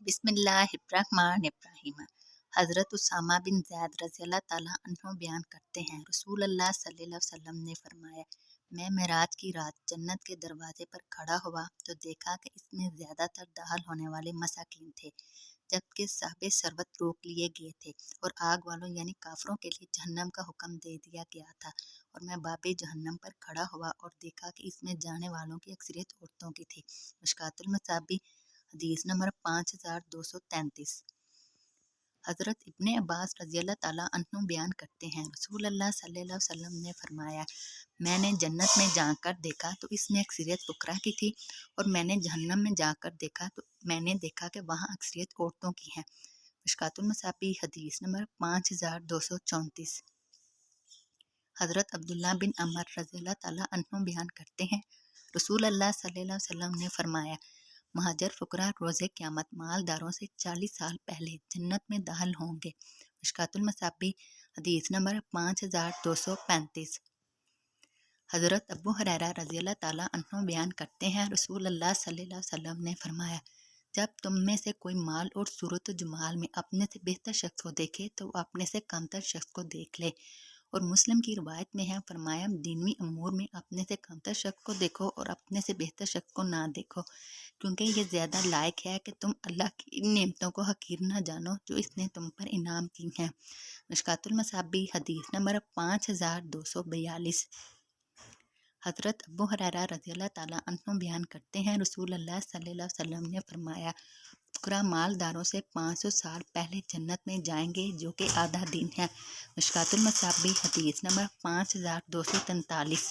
बिस्मिल्लाहिर्रहमानिर्रहीम। हज़रत उसामा बिन ज़ैद रज़ियल्लाहु ताला अन्हु बयान करते हैं, रसूल अल्लाह सल्लल्लाहु अलैहि वसल्लम ने फरमाया, मैं मेराज की रात जन्नत के दरवाजे पर खड़ा हुआ तो देखा कि इसमें ज़्यादातर दाखिल होने वाले मसाकीन थे, जबकि साहिब सरवत रोक लिए गए थे और आग वालों यानी काफरों के लिए जहन्नम का हुक्म दे दिया गया था। और मैं बाबे जहन्नम पर खड़ा हुआ और देखा कि इसमें जाने वालों की अक्सरियत औरतों की थी। मिशकातुल मसाबी हदीस नंबर 5233। हज़रत इब्ने अब्बास रज़ियल्लाहु ताला अन्हु बयान करते हैं, रसूल अल्लाह सल्लल्लाहु अलैहि वसल्लम ने फरमाया, मैंने जन्नत में जाकर देखा तो इसमें अक्सरियत फुकरा की थी और मैंने जहन्नम में जाकर देखा तो मैंने देखा कि वहाँ अक्सरियत औरतों की है। मिशकातुल मसाबी हदीस नंबर 5234। हज़रत अब्दुल्ला बिन अमर रज़ियल्लाहु ताला अन्हु बयान करते हैं, रसूल अल्लाह सल्लल्लाहु अलैहि वसल्लम ने फरमाया, महाजर फुकरा रोज़े क़यामत मालदारों से 40 साल पहले जन्नत में दाखिल होंगे। मिशकातुल मसाबी हदीस नंबर 5235। हज़रत अबू हुरैरा रज़ियल्लाहु ताला अन्हु बयान करते हैं, रसूल अल्लाह सल्लल्लाहु अलैहि वसल्लम ने फरमाया, जब तुम में से कोई माल और सूरत जमाल में अपने से बेहतर शख्स को देखे तो वो अपने से कमतर शख्स को देख ले। और मुस्लिम की रिवायत में है, फरमाया, दीनवी अमूर में अपने से कमतर शख्स को देखो और अपने से बेहतर शख्स को ना देखो, क्योंकि ये ज़्यादा लायक है कि तुम अल्लाह की इन नेमतों को हकीर ना जानो जो इसने तुम पर इनाम की हैं। मिशकातुल मसाबी हदीस नंबर 5242। हज़रत अबू हुरैरा रज़ियल्लाहु ताला अन्हु बयान करते हैं, रसूल अल्लाह सल्लल्लाहु अलैहि वसल्लम ने फरमाया, फुकरा मालदारों से 500 साल पहले जन्नत में जाएंगे जो कि आधा दिन है। मिशकातुल मसाबी हदीस नंबर 5243।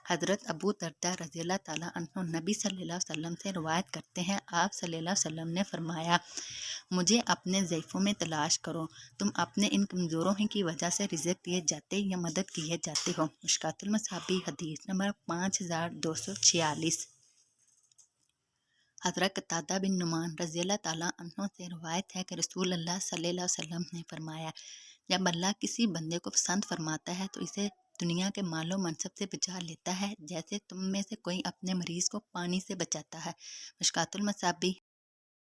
हज़रत अबू दरदा रज़ियल्लाहु ताला अन्हु नबी सल्लल्लाहु अलैहि वसल्लम से रवायत करते हैं, आप सल्लल्लाहु अलैहि वसल्लम ने फरमाया, मुझे अपने ज़ईफ़ों में तलाश करो, तुम अपने इन कमज़ोरों की वजह से रिज़्क दिए जाते या मदद किए जाते हो। मिशकातुल मसाबी हदीस नंबर 5246। हज़रत कतादा बिन नुमान रज़ियल्लाहु ताला अन्हु से रवायत है कि रसूल अल्लाह सल्लल्लाहु अलैहि वसल्लम ने फरमाया, जब अल्लाह किसी बंदे को पसंद फरमाता है तो इसे दुनिया के मालो मनसब से बचा लेता है, जैसे तुम में से कोई अपने मरीज़ को पानी से बचाता है। मिशकातुल मसाबी